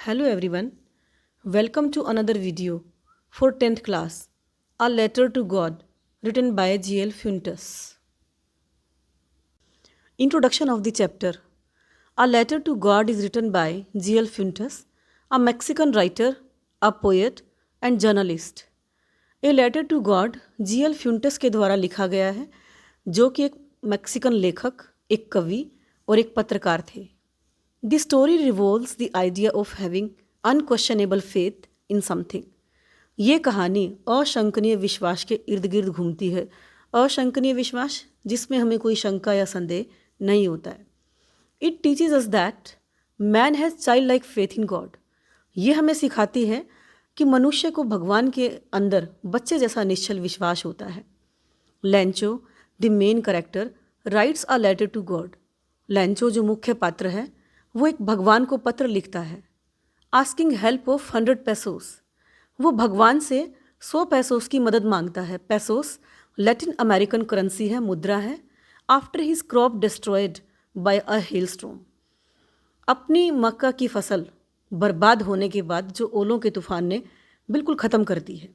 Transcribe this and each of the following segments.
Hello everyone, welcome to another video for 10th class, A Letter to God, written by G.L. Fuentes. Introduction of the chapter. A Letter to God is written by G.L. Fuentes, a Mexican writer, a poet and journalist. A Letter to God G.L. Fuentes के द्वारा लिखा गया है, जो कि एक Mexican लेखक, एक कवि और एक पत्रकार थे. The story revolves the idea of having unquestionable faith in something. ये कहानी अशंकनीय विश्वास के इर्द गिर्द घूमती है. अशंकनीय विश्वास जिसमें हमें कोई शंका या संदेह नहीं होता है. It teaches us that man has childlike faith in God. ये हमें सिखाती है कि मनुष्य को भगवान के अंदर बच्चे जैसा निश्चल विश्वास होता है. Lencho the main character writes a letter to God. Lencho जो मुख्य पात्र है वो एक भगवान को पत्र लिखता है. Asking help of 100 pesos. वो भगवान से 100 पेसोस की मदद मांगता है. पेसोस लैटिन अमेरिकन करेंसी है, मुद्रा है. After his crop destroyed by a hailstorm. अपनी मक्का की फसल बर्बाद होने के बाद जो ओलों के तूफान ने बिल्कुल ख़त्म कर दी है,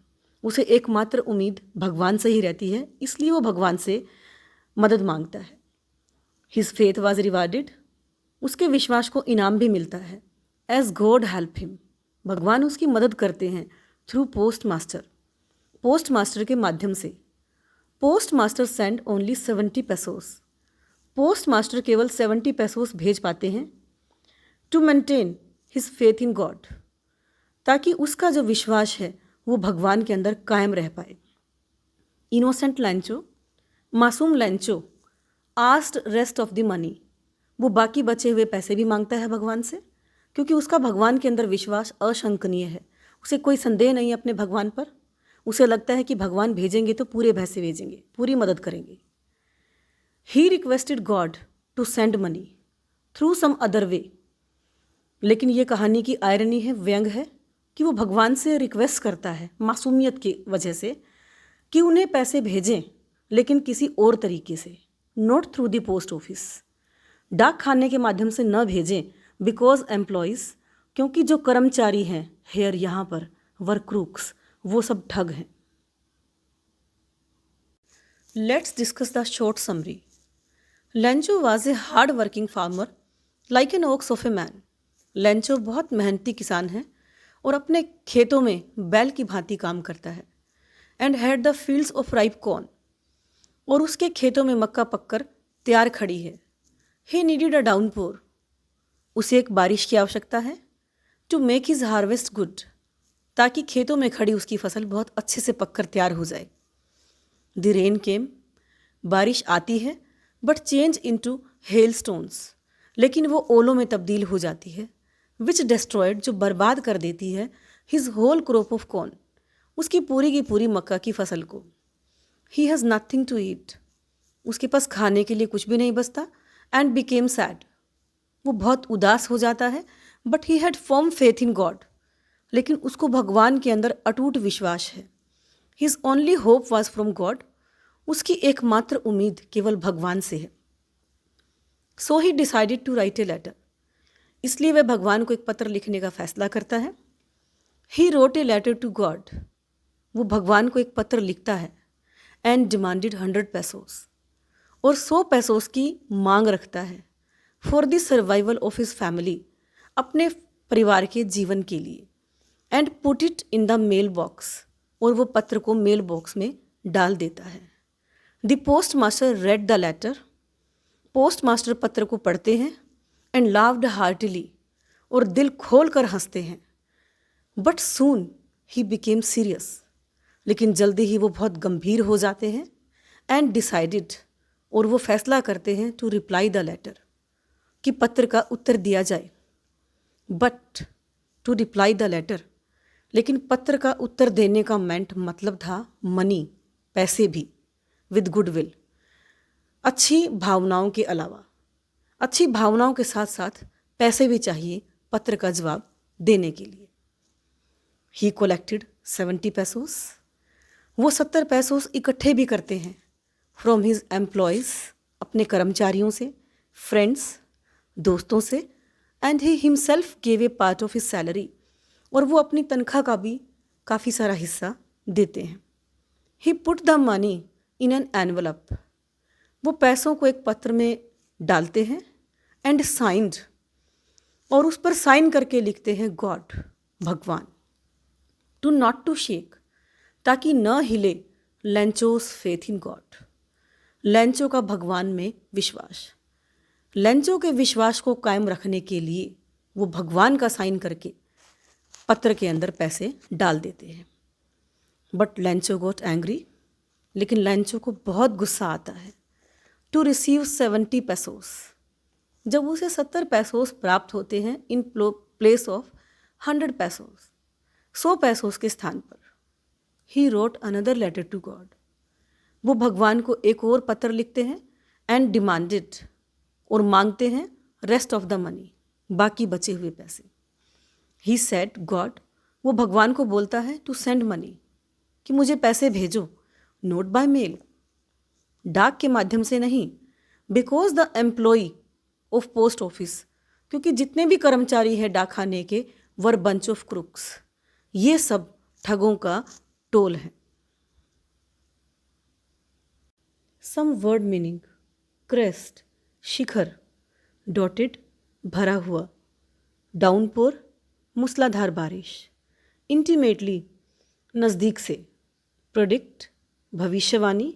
उसे एकमात्र उम्मीद भगवान से ही रहती है, इसलिए वो भगवान से मदद मांगता है. His faith was rewarded. उसके विश्वास को इनाम भी मिलता है. As God help him. भगवान उसकी मदद करते हैं through post master. Post master के माध्यम से. Post master send only 70 pesos. Post master केवल 70 पेसोस भेज पाते हैं to maintain his faith in God, ताकि उसका जो विश्वास है वो भगवान के अंदर कायम रह पाए. इनोसेंट लैंचो, मासूम लैंचो, asked rest of the money. वो बाकी बचे हुए पैसे भी मांगता है भगवान से, क्योंकि उसका भगवान के अंदर विश्वास अशंकनीय है. उसे कोई संदेह नहीं है अपने भगवान पर. उसे लगता है कि भगवान भेजेंगे तो पूरे पैसे भेजेंगे, पूरी मदद करेंगे. He requested God to send money through some other way. लेकिन ये कहानी की आयरनी है, व्यंग है, कि वो भगवान से रिक्वेस्ट करता है मासूमियत की वजह से कि उन्हें पैसे भेजें, लेकिन किसी और तरीके से. Not through the post office. डाक खाने के माध्यम से न भेजें. बिकॉज एम्प्लॉयज़, क्योंकि जो कर्मचारी हैं हेयर यहाँ पर, वर क्रूक्स, वो सब ठग हैं. Let's discuss the short summary. Lencho was a hard working farmer like an ox of a man. Lencho बहुत मेहनती किसान है और अपने खेतों में बैल की भांति काम करता है. And had the fields of ripe corn. और उसके खेतों में मक्का पककर तैयार खड़ी है. He needed a downpour. उसे एक बारिश की आवश्यकता है. To make his harvest good. ताकि खेतों में खड़ी उसकी फसल बहुत अच्छे से पककर तैयार हो जाए. द रेन केम. बारिश आती है, but change into hail stones. लेकिन वो ओलों में तब्दील हो जाती है. विच डिस्ट्रॉयड, जो बर्बाद कर देती है his whole crop of corn. उसकी पूरी की पूरी मक्का की फसल को. He has nothing to eat. उसके पास खाने के लिए कुछ भी नहीं बचता. And became sad. वो बहुत उदास हो जाता है. But he had firm faith in God. लेकिन उसको भगवान के अंदर अटूट विश्वास है. His only hope was from God. उसकी एकमात्र उम्मीद केवल भगवान से है. So he decided to write a letter. इसलिए वह भगवान को एक पत्र लिखने का फैसला करता है. He wrote a letter to God. वो भगवान को एक पत्र लिखता है. And demanded 100 pesos. और 100 पेसोस की मांग रखता है for the survival of his family. अपने परिवार के जीवन के लिए. And put it in the mailbox. और वो पत्र को मेल बॉक्स में डाल देता है. The postmaster read the letter. Postmaster पत्र को पढ़ते हैं. And laughed heartily. और दिल खोल कर हंसते हैं. But soon he became serious. लेकिन जल्दी ही वो बहुत गंभीर हो जाते हैं. And decided. और वो फैसला करते हैं टू रिप्लाई द लेटर, कि पत्र का उत्तर दिया जाए. But to reply the letter. लेकिन पत्र का उत्तर देने का मतलब था मनी, पैसे भी. With goodwill. अच्छी भावनाओं के अलावा, अच्छी भावनाओं के साथ साथ पैसे भी चाहिए पत्र का जवाब देने के लिए. ही कलेक्टेड 70 पेसोस. वो 70 पेसोस इकट्ठे भी करते हैं फ्रॉम हिज एम्प्लॉयज़, अपने कर्मचारियों से, फ्रेंड्स, दोस्तों से, and he himself gave a part of his salary, और वो अपनी तनख्वाह का भी काफ़ी सारा हिस्सा देते हैं। He put the money in an envelope, वो पैसों को एक पत्र में डालते हैं, एंड साइंड, और उस पर साइन करके लिखते हैं गॉड, भगवान। टू नॉट टू शेक, ताकि न हिले लेंचोस फेथ इन गॉड, लेंचो का भगवान में विश्वास। लेंचो के विश्वास को कायम रखने के लिए वो भगवान का साइन करके पत्र के अंदर पैसे डाल देते हैं। बट लेंचो गोट एंग्री, लेकिन लेंचो को बहुत गुस्सा आता है। टू रिसीव 70 पैसोस, जब उसे 70 पैसोस प्राप्त होते हैं इन प्लेस ऑफ 100 पैसोस, 100 पैसोस के स्थान पर। He wrote another letter to God, वो भगवान को एक और पत्र लिखते हैं, एंड डिमांडेड, और मांगते हैं रेस्ट ऑफ द मनी, बाकी बचे हुए पैसे। ही सेड गॉड, वो भगवान को बोलता है टू सेंड मनी, कि मुझे पैसे भेजो, नोट बाय मेल, डाक के माध्यम से नहीं। Because the employee of post office, क्योंकि जितने भी कर्मचारी हैं डाकखाने के, वर बंच ऑफ क्रुक्स, ये सब ठगों का टोल है। सम वर्ड मीनिंग, क्रेस्ट, शिखर, डॉटेड, भरा हुआ, डाउनपोर, मूसलाधार बारिश, इंटीमेटली, नज़दीक से, प्रोडिक्ट, भविष्यवाणी,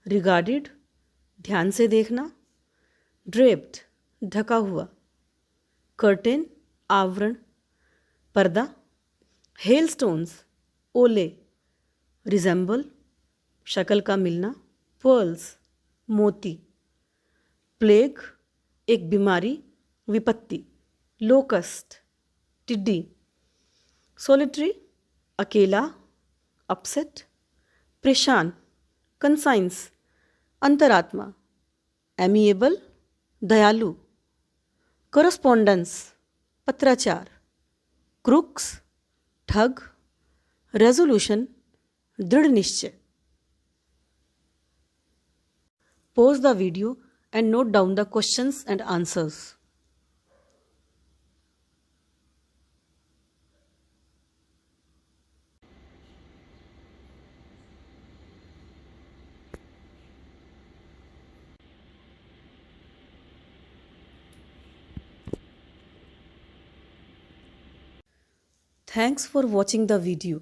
रिगार्डेड, ध्यान से देखना, ड्रेप्ड, ढका हुआ, कर्टेन, आवरण, पर्दा, हेलस्टोन्स, ओले, रिजेंबल, शक्ल का मिलना, पर्ल्स, मोती, प्लेग, एक बीमारी, विपत्ति, लोकस्ट, टिड्डी, सोलिटरी, अकेला, अपसेट, परेशान, कंसाइंस, अंतरात्मा, एमिएबल, दयालु, करस्पॉन्डेंस, पत्राचार, क्रुक्स, ठग, रेजोल्यूशन, दृढ़ निश्चय। Pause the video and note down the questions and answers. Thanks for watching the video.